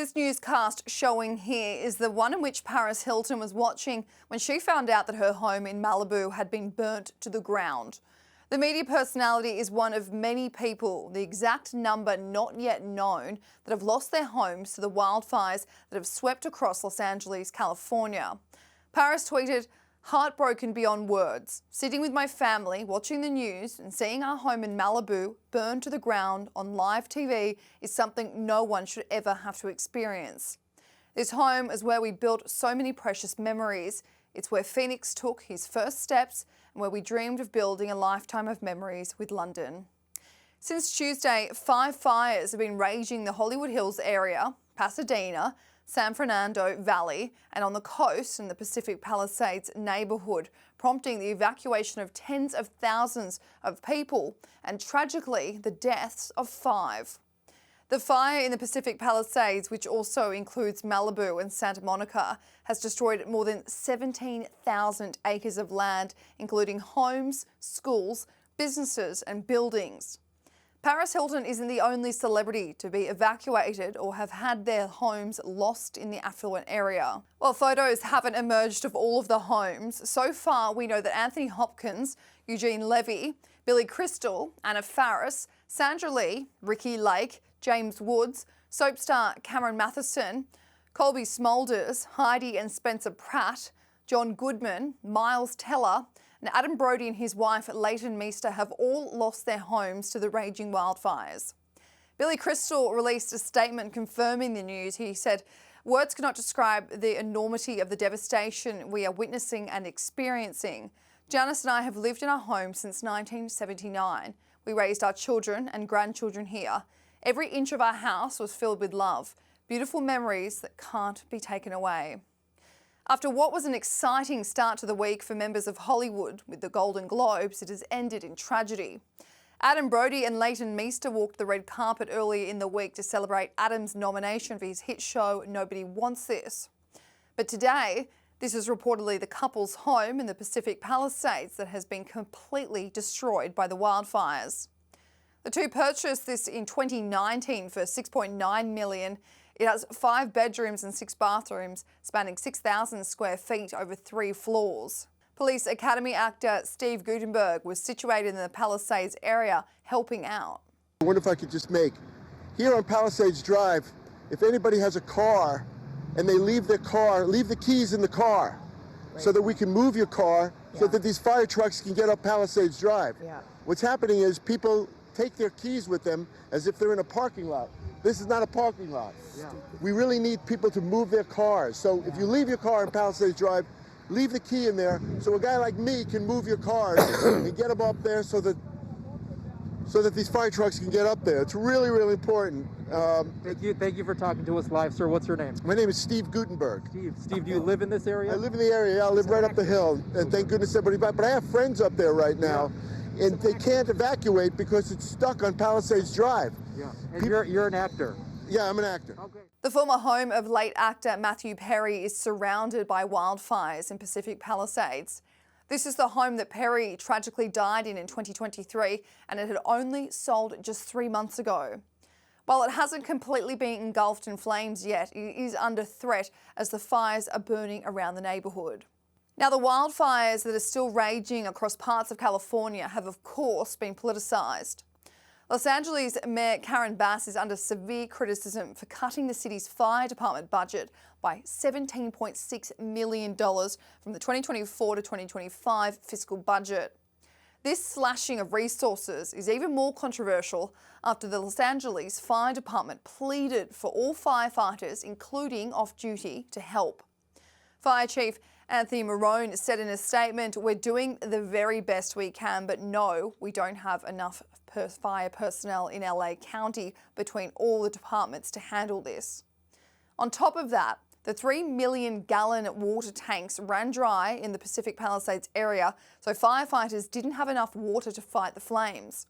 This newscast showing here is the one in which Paris Hilton was watching when she found out that her home in Malibu had been burnt to the ground. The media personality is one of many people, the exact number not yet known, that have lost their homes to the wildfires that have swept across Los Angeles, California. Paris tweeted, "Heartbroken beyond words. Sitting with my family, watching the news and seeing our home in Malibu burn to the ground on live TV is something no one should ever have to experience. This home is where we built so many precious memories. It's where Phoenix took his first steps and where we dreamed of building a lifetime of memories with London." Since Tuesday, 5 fires have been raging the Hollywood Hills area, Pasadena, San Fernando Valley, and on the coast in the Pacific Palisades neighbourhood, prompting the evacuation of tens of thousands of people and, tragically, the deaths of 5. The fire in the Pacific Palisades, which also includes Malibu and Santa Monica, has destroyed more than 17,000 acres of land, including homes, schools, businesses and buildings. Paris Hilton isn't the only celebrity to be evacuated or have had their homes lost in the affluent area. While photos haven't emerged of all of the homes, so far we know that Anthony Hopkins, Eugene Levy, Billy Crystal, Anna Farris, Sandra Lee, Ricky Lake, James Woods, soap star Cameron Matheson, Colby Smulders, Heidi and Spencer Pratt, John Goodman, Miles Teller, and Adam Brody and his wife Leighton Meester have all lost their homes to the raging wildfires. Billy Crystal released a statement confirming the news. He said, "Words cannot describe the enormity of the devastation we are witnessing and experiencing. Janice and I have lived in our home since 1979. We raised our children and grandchildren here. Every inch of our house was filled with love, beautiful memories that can't be taken away." After what was an exciting start to the week for members of Hollywood with the Golden Globes, it has ended in tragedy. Adam Brody and Leighton Meester walked the red carpet earlier in the week to celebrate Adam's nomination for his hit show Nobody Wants This. But today, this is reportedly the couple's home in the Pacific Palisades that has been completely destroyed by the wildfires. The two purchased this in 2019 for $6.9 million. It has 5 bedrooms and 6 bathrooms, spanning 6,000 square feet over 3 floors. Police Academy actor Steve Guttenberg was situated in the Palisades area, helping out. I wonder if I could just make, here on Palisades Drive, if anybody has a car and they leave their car, leave the keys in the car, right, so that we can move your car, so that these fire trucks can get up Palisades Drive. What's happening is people take their keys with them as if they're in a parking lot. This is not a parking lot. We really need people to move their cars. So if you leave your car in Palisades Drive, leave the key in there so a guy like me can move your cars and get them up there so that these fire trucks can get up there. It's really, really important. Thank you for talking to us live, sir. What's your name? My name is Steve Guttenberg. Steve, do you live in this area? I live in the area. Yeah, I live right up the hill. And thank goodness everybody, but I have friends up there right now. And they can't evacuate because it's stuck on Palisades Drive. And you're an actor. Yeah, I'm an actor. Okay. The former home of late actor Matthew Perry is surrounded by wildfires in Pacific Palisades. This is the home that Perry tragically died in 2023, and it had only sold just 3 months ago. While it hasn't completely been engulfed in flames yet, it is under threat as the fires are burning around the neighbourhood. Now, the wildfires that are still raging across parts of California have, of course, been politicised. Los Angeles Mayor Karen Bass is under severe criticism for cutting the city's fire department budget by $17.6 million from the 2024 to 2025 fiscal budget. This slashing of resources is even more controversial after the Los Angeles Fire Department pleaded for all firefighters, including off-duty, to help. Fire Chief Anthony Marone said in a statement, "We're doing the very best we can, but no, we don't have enough fire personnel in LA County between all the departments to handle this." On top of that, the 3 million gallon water tanks ran dry in the Pacific Palisades area, so firefighters didn't have enough water to fight the flames.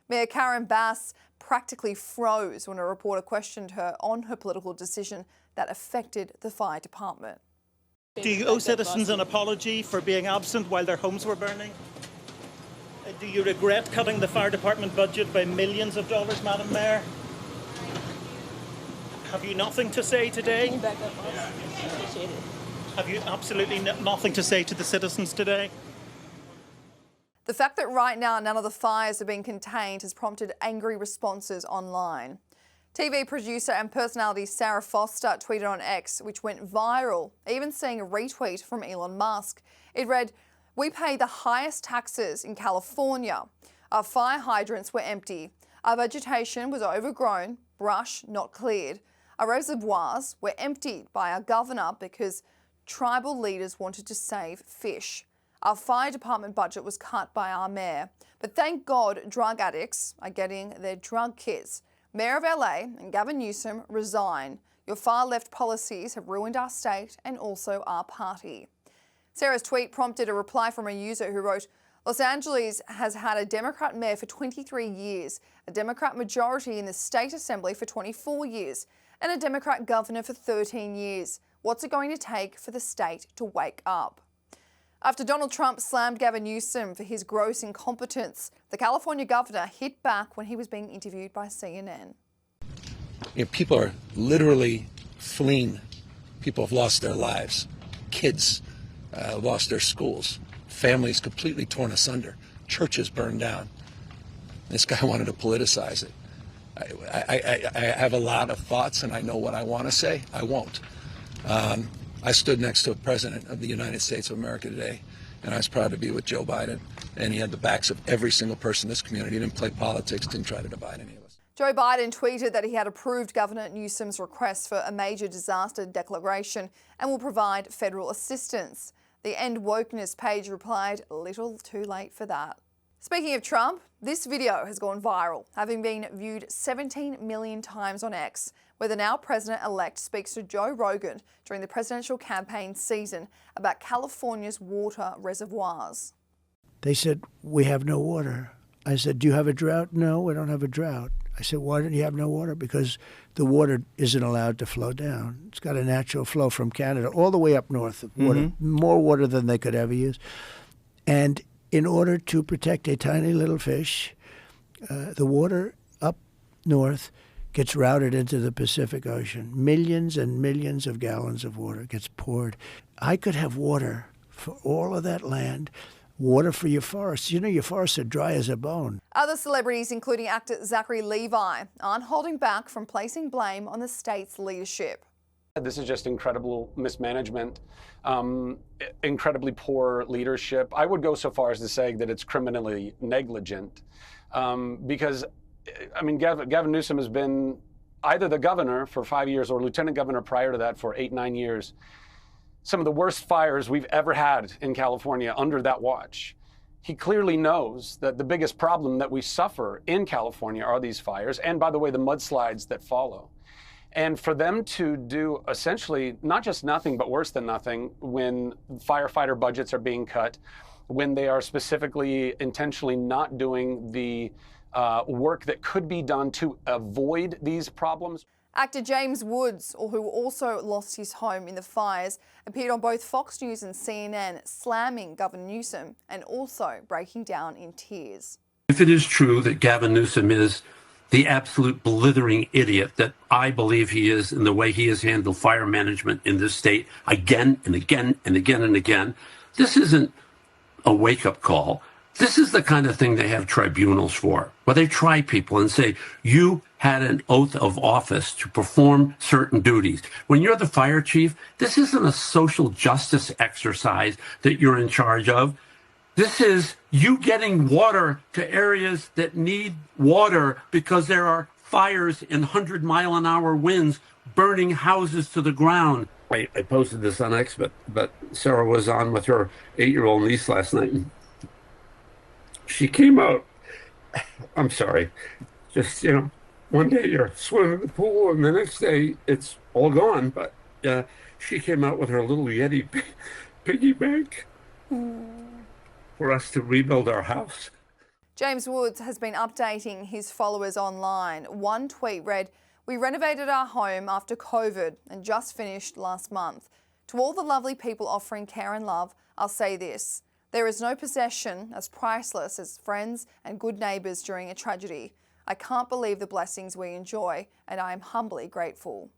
Mayor Karen Bass practically froze when a reporter questioned her on her political decision that affected the fire department. Do you owe citizens an apology for being absent while their homes were burning? Do you regret cutting the fire department budget by millions of dollars, Madam Mayor? Have you nothing to say today? Can you back up, boss? Appreciate it. Have you absolutely nothing to say to the citizens today? The fact that right now none of the fires are being contained has prompted angry responses online. TV producer and personality Sarah Foster tweeted on X, which went viral, even seeing a retweet from Elon Musk. It read, "We pay the highest taxes in California. Our fire hydrants were empty. Our vegetation was overgrown, brush not cleared. Our reservoirs were emptied by our governor because tribal leaders wanted to save fish. Our fire department budget was cut by our mayor. But thank God drug addicts are getting their drug kits. Mayor of LA and Gavin Newsom resign. Your far-left policies have ruined our state and also our party." Sarah's tweet prompted a reply from a user who wrote, "Los Angeles has had a Democrat mayor for 23 years, a Democrat majority in the state assembly for 24 years, and a Democrat governor for 13 years. What's it going to take for the state to wake up?" After Donald Trump slammed Gavin Newsom for his gross incompetence, the California governor hit back when he was being interviewed by CNN. People are literally fleeing. People have lost their lives. Kids lost their schools. Families completely torn asunder. Churches burned down. This guy wanted to politicize it. I have a lot of thoughts and I know what I want to say. I won't. I stood next to a president of the United States of America today, and I was proud to be with Joe Biden. And he had the backs of every single person in this community. He didn't play politics, didn't try to divide any of us. Joe Biden tweeted that he had approved Governor Newsom's request for a major disaster declaration and will provide federal assistance. The End Wokeness page replied, "A little too late for that." Speaking of Trump, this video has gone viral, having been viewed 17 million times on X, where the now president-elect speaks to Joe Rogan during the presidential campaign season about California's water reservoirs. They said, "We have no water." I said, "Do you have a drought?" "No, we don't have a drought." I said, "Why don't you have no water?" "Because the water isn't allowed to flow down. It's got a natural flow from Canada all the way up north of water, more water than they could ever use. And in order to protect a tiny little fish, the water up north gets routed into the Pacific Ocean. Millions and millions of gallons of water gets poured. I could have water for all of that land, water for your forests. You know, your forests are dry as a bone." Other celebrities, including actor Zachary Levi, aren't holding back from placing blame on the state's leadership. This is just incredible mismanagement, incredibly poor leadership. I would go so far as to say that it's criminally negligent because, I mean, Gavin Newsom has been either the governor for 5 years or lieutenant governor prior to that for 8-9 years. Some of the worst fires we've ever had in California under that watch. He clearly knows that the biggest problem that we suffer in California are these fires, and by the way, the mudslides that follow. And for them to do essentially not just nothing, but worse than nothing when firefighter budgets are being cut, when they are specifically intentionally not doing the work that could be done to avoid these problems. Actor James Woods, who also lost his home in the fires, appeared on both Fox News and CNN, slamming Governor Newsom and also breaking down in tears. If it is true that Gavin Newsom is the absolute blithering idiot that I believe he is in the way he has handled fire management in this state again and again and again and again, this isn't a wake-up call. This is the kind of thing they have tribunals for, where they try people and say, you had an oath of office to perform certain duties. When you're the fire chief, this isn't a social justice exercise that you're in charge of. This is you getting water to areas that need water because there are fires in 100-mile-an-hour winds burning houses to the ground. I posted this on X, but Sarah was on with her 8-year-old niece last night. And she came out, I'm sorry, just, one day you're swimming in the pool and the next day it's all gone. But she came out with her little Yeti piggy bank for us to rebuild our house. James Woods has been updating his followers online. One tweet read, "We renovated our home after COVID and just finished last month. To all the lovely people offering care and love, I'll say this. There is no possession as priceless as friends and good neighbours during a tragedy. I can't believe the blessings we enjoy, and I am humbly grateful."